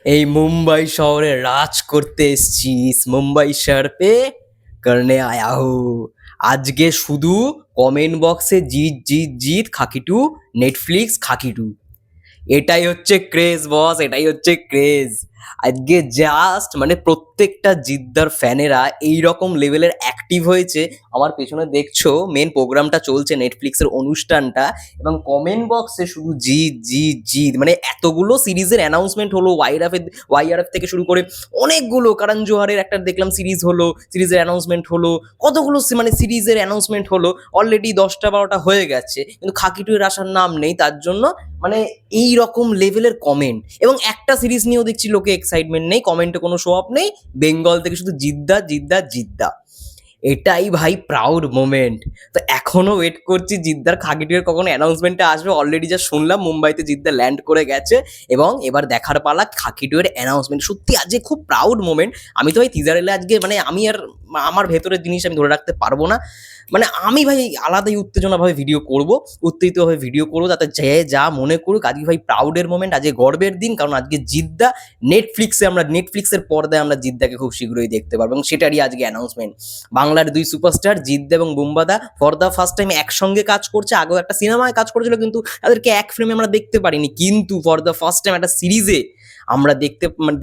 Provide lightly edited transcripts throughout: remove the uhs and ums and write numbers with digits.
এই মুম্বাই শহরে রাজ করতে এসছিস, মুম্বাই শহর পে করনে আয়া হো। আজকে শুধু কমেন্ট বক্সে জিত জিত জিত, খাকিটু নেটফ্লিক্স খাকিটু, এটাই হচ্ছে ক্রেজ বস, এটাই হচ্ছে ক্রেজ। আজকে জাস্ট মানে প্রত্যেকটা জিদ্দার ফ্যানেরা এই রকম লেভেলের অ্যাক্টিভ হয়েছে। আমার পেছনে দেখছো মেন প্রোগ্রামটা চলছে, নেটফ্লিক্সের অনুষ্ঠানটা, এবং কমেন্ট বক্সে শুধু জিত জিত জিত, মানে এতগুলো সিরিজের অ্যানাউন্সমেন্ট হলো, ওয়াইআরএফ থেকে শুরু করে অনেকগুলো, কারণ জোহারের একটা দেখলাম সিরিজ হলো, সিরিজের অ্যানাউন্সমেন্ট হলো, কতগুলো মানে সিরিজের অ্যানাউন্সমেন্ট হলো, অলরেডি 10টা 12টা হয়ে গেছে, কিন্তু খাকিটুয়ের আসার নাম নেই। তার জন্য মানে এই রকম লেভেলের কমেন্ট, এবং একটা সিরিজ নিয়েও দেখছি লোকে এক্সাইটমেন্ট নেই, কমেন্টে কোনো শো আপ নেই, বেঙ্গল থেকে শুধু জিদ্দা জিদ্দা জিদ্দা। এটাই ভাই প্রাউড মোমেন্ট। তো এখনো ওয়েট করছি জিদ্দার খাকিটির কখন অ্যানাউন্সমেন্টটা আসবে। অলরেডি যা শুনলাম মুম্বাইতে জিদ্দা ল্যান্ড করে গেছে, এবং এবার দেখার পালা খাকিটুয়ের অ্যানাউন্সমেন্ট। সত্যি আজকে খুব প্রাউড মোমেন্ট। আমি তো ভাই টিজার এলে আজকে মানে আমি আর আমার ভেতরের জিনিস আমি ধরে রাখতে পারবো না। মানে আমি ভাই আলাদাই উত্তেজনাভাবে ভিডিও করব, উত্তেজিতভাবে ভিডিও করবো, তাতে যে যা মনে করুক। আজকে ভাই প্রাউডের মোমেন্ট, আজকে গর্বের দিন, কারণ আজকে জিদ্দা নেটফ্লিক্সের পর্দায় আমরা জিদ্দাকে খুব শীঘ্রই দেখতে পারবো, এবং সেটারই আজকে অ্যানাউন্সমেন্ট। বাংলার দুই সুপারস্টার জিদ্দা এবং বুম্বাদা ফর দ্য ফার্স্ট টাইম একসঙ্গে কাজ করছে। আগেও একটা সিনেমায় কাজ করেছিল, কিন্তু তাদেরকে এক ফ্রেমে আমরা দেখতে পারিনি, কিন্তু ফর দ্য ফার্স্ট টাইম একটা সিরিজে আমরা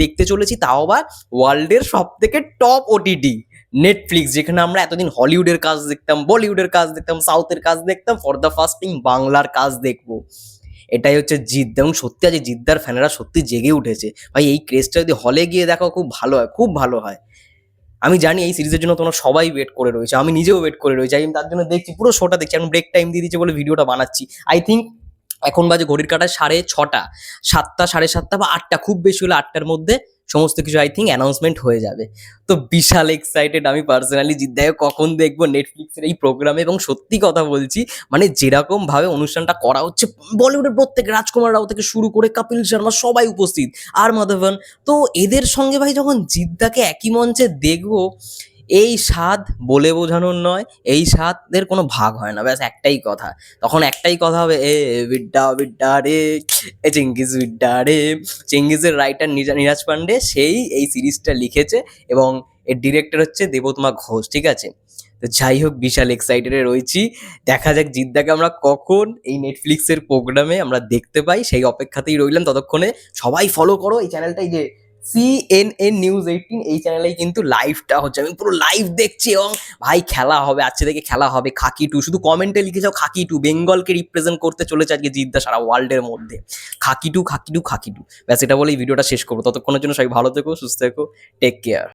দেখতে চলেছি, তাও আবার ওয়ার্ল্ডের সব থেকে টপ ওটিটি নেটফ্লিক্স, যেখানে আমরা এতদিন হলিউডের কাজ দেখতাম, বলিউডের কাজ দেখতাম, সাউথের কাজ দেখতাম, ফর দ্য ফার্স্ট টাইম বাংলার কাজ দেখবো। এটাই হচ্ছে জিদ, এবং সত্যি আজ জিদ্দার ফ্যানেরা সত্যি জেগে উঠেছে ভাই। এই ক্রেজটা যদি হলে গিয়ে দেখো খুব ভালো হয়, খুব ভালো হয়। আমি জানি এই সিরিজের জন্য তোমরা সবাই ওয়েট করে রয়েছে, আমি নিজেও ওয়েট করে রয়েছি, আমি তার জন্য দেখছি, পুরো শোটা দেখছি। এখন ব্রেক টাইম দিয়ে দিচ্ছে বলে ভিডিওটা বানাচ্ছি। আই থিঙ্ক এখন বাজে ঘড়ির কাঁটায় 6:30, 7টা 7:30 বা 8টা, খুব বেশি হলে 8টার মধ্যে সমস্ত কিছু আই থিঙ্ক অ্যানাউন্সমেন্ট হয়ে যাবে। তো বিশাল এক্সাইটেড আমি পার্সোনালি জিদ্দাকে কখন দেখবো নেটফ্লিক্সের এই প্রোগ্রামে। এবং সত্যি কথা বলছি, মানে যেরকম ভাবে অনুষ্ঠানটা করা হচ্ছে, বলিউডের প্রত্যেক রাজকুমার রাও থেকে শুরু করে কপিল শর্মা সবাই উপস্থিত, আর মাধবন। তো এদের সঙ্গে ভাই যখন জিদ্দাকে একই মঞ্চে দেখবো, এই স্বাদ বলে বোঝানোর নয়, এই স্বাদের কোনো ভাগ হয় না। ব্যাস একটাই কথা, তখন একটাই কথা হবে, এ বিড্ডা বিড্ডা রে, এ চেঙ্গিস বিড্ডা রে। চেঙ্গিসের রাইটার নীরাজ পান্ডে, সেই এই সিরিজটা লিখেছে, এবং এর ডিরেক্টর হচ্ছে দেবতমা ঘোষ, ঠিক আছে? তো যাই হোক, বিশাল এক্সাইটেডে রয়েছি। দেখা যাক জিদ্দাকে আমরা কখন এই নেটফ্লিক্সের প্রোগ্রামে আমরা দেখতে পাই, সেই অপেক্ষাতেই রইলাম। ততক্ষণে সবাই ফলো করো এই চ্যানেলটাই, যে CNN News 18, এই চ্যানেলেই কিন্তু লাইভটা হচ্ছে, আমি পুরো লাইভ দেখছি। এবং ভাই খেলা হবে, আজকে থেকে খেলা হবে খাকি 2। শুধু কমেন্টে লিখে যাও খাকি 2, বেঙ্গলকে রিপ্রেজেন্ট করতে চলেছে আজকে জিদ্দা সারা ওয়ার্ল্ডের মধ্যে। খাকি 2 খাকি 2 খাকি 2, ব্যাস এটা বলে এই ভিডিওটা শেষ করবো। ততক্ষণের জন্য সবাই ভালো থেকো, সুস্থ থেকো, টেক কেয়ার।